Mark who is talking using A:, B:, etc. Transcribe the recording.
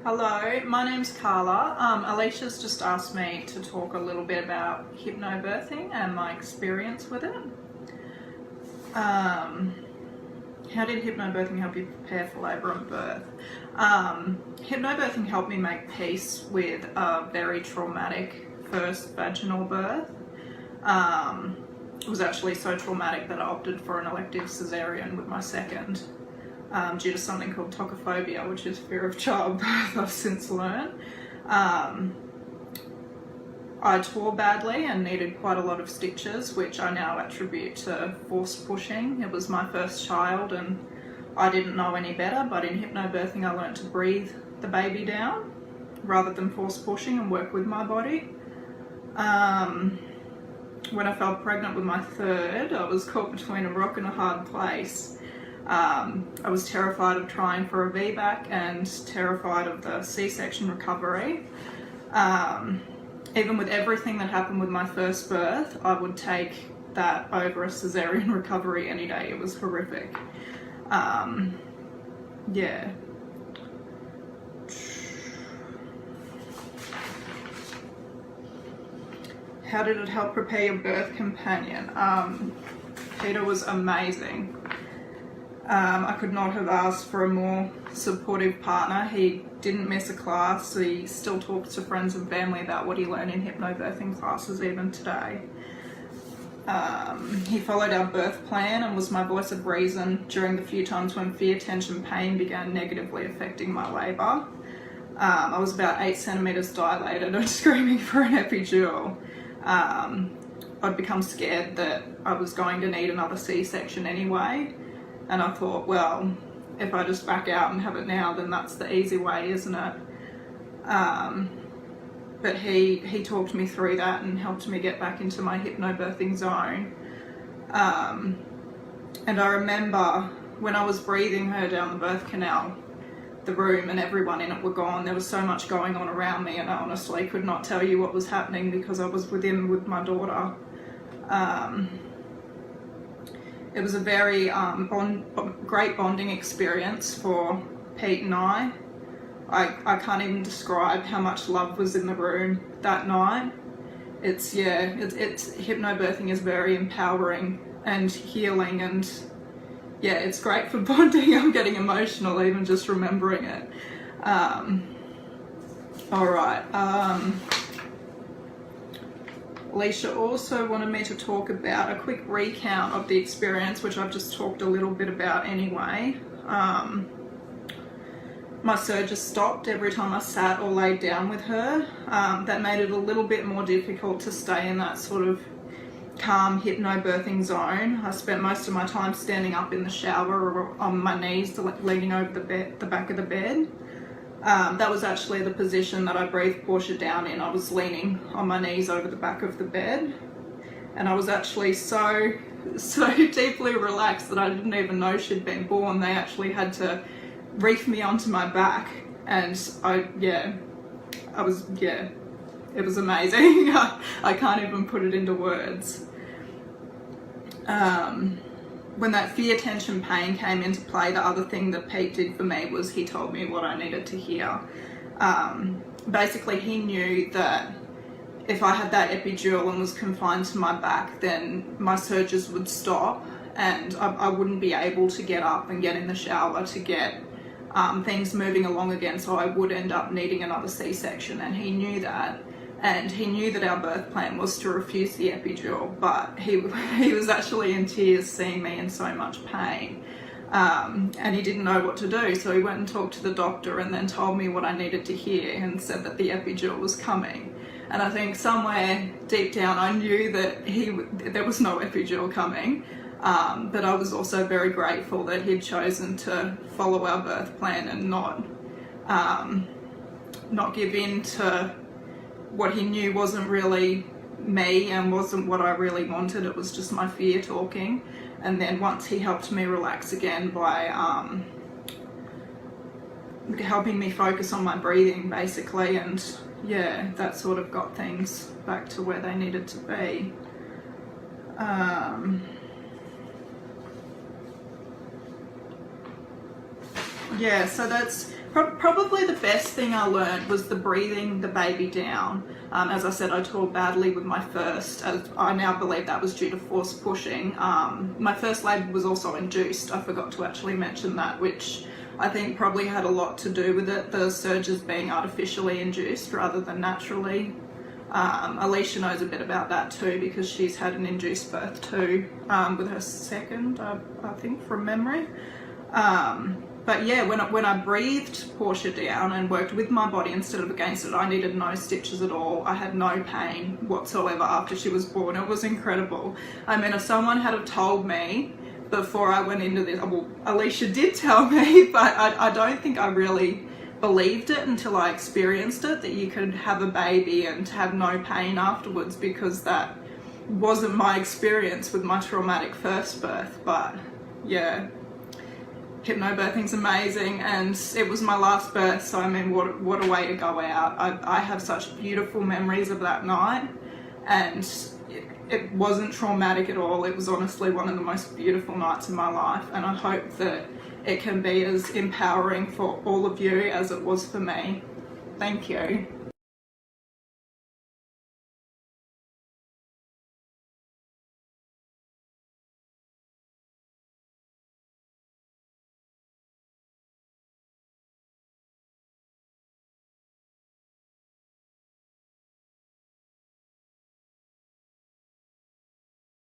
A: Hello, my name's Carla. Alecia's just asked me to talk a little bit about hypnobirthing and my experience with it. How did hypnobirthing help you prepare for labour and birth? Hypnobirthing helped me make peace with a very traumatic first vaginal birth. It was actually so traumatic that I opted for an elective cesarean with my second. Due to something called tocophobia, which is fear of childbirth, I've since learned. I tore badly and needed quite a lot of stitches, which I now attribute to force pushing. It was my first child and I didn't know any better, but in hypnobirthing I learned to breathe the baby down rather than force pushing and work with my body. When I fell pregnant with my third, I was caught between a rock and a hard place. I was terrified of trying for a VBAC and terrified of the C-section recovery. Even with everything that happened with my first birth, I would take that over a cesarean recovery any day. It was horrific. Yeah. How did it help prepare your birth companion? Peter was amazing. I could not have asked for a more supportive partner. He didn't miss a class. He still talks to friends and family about what he learned in hypnobirthing classes even today. He followed our birth plan and was my voice of reason during the few times when fear, tension, pain began negatively affecting my labour. I was about 8 centimetres dilated and screaming for an epidural. I'd become scared that I was going to need another C-section anyway. And I thought, well, if I just back out and have it now, then that's the easy way, isn't it? But he talked me through that and helped me get back into my hypnobirthing zone. And I remember when I was breathing her down the birth canal, the room and everyone in it were gone. There was so much going on around me and I honestly could not tell you what was happening because I was with my daughter. It was a very great bonding experience for Pete and I. I can't even describe how much love was in the room that night. It's hypnobirthing is very empowering and healing, and yeah, it's great for bonding. I'm getting emotional even just remembering it. All right. Alecia also wanted me to talk about a quick recount of the experience, which I've just talked a little bit about anyway. My surges stopped every time I sat or laid down with her. That made it a little bit more difficult to stay in that sort of calm hypnobirthing zone. I spent most of my time standing up in the shower or on my knees, leaning over the back of the bed. That was actually the position that I breathed Portia down in. I was leaning on my knees over the back of the bed, and I was actually so deeply relaxed that I didn't even know she'd been born. They actually had to reef me onto my back, and it was amazing. I can't even put it into words. When that fear, tension, pain came into play, the other thing that Pete did for me was he told me what I needed to hear. Basically, he knew that if I had that epidural and was confined to my back, then my surges would stop and I wouldn't be able to get up and get in the shower to get things moving along again, so I would end up needing another C-section, and he knew that. And he knew that our birth plan was to refuse the epidural, but he was actually in tears seeing me in so much pain. And he didn't know what to do, so he went and talked to the doctor and then told me what I needed to hear and said that the epidural was coming. And I think somewhere deep down I knew that there was no epidural coming, but I was also very grateful that he'd chosen to follow our birth plan and not give in to what he knew wasn't really me and wasn't what I really wanted. It was just my fear talking. And then once he helped me relax again by helping me focus on my breathing basically, and yeah, that sort of got things back to where they needed to be. Yeah, so that's Probably the best thing I learned was the breathing the baby down. As I said, I tore badly with my first, as I now believe that was due to force pushing. My first labour was also induced. I forgot to actually mention that, which I think probably had a lot to do with it, the surges being artificially induced rather than naturally. Alecia knows a bit about that too, because she's had an induced birth too, with her second, I think, from memory. But yeah, when I breathed Portia down and worked with my body instead of against it, I needed no stitches at all. I had no pain whatsoever after she was born. It was incredible. I mean, if someone had have told me before I went into this, well, Alecia did tell me, but I don't think I really believed it until I experienced it, that you could have a baby and have no pain afterwards, because that wasn't my experience with my traumatic first birth. But yeah, HypnoBirthing's amazing, and it was my last birth, so I mean, what a way to go out. I have such beautiful memories of that night, and it wasn't traumatic at all. It was honestly one of the most beautiful nights in my life, and I hope that it can be as empowering for all of you as it was for me. Thank you.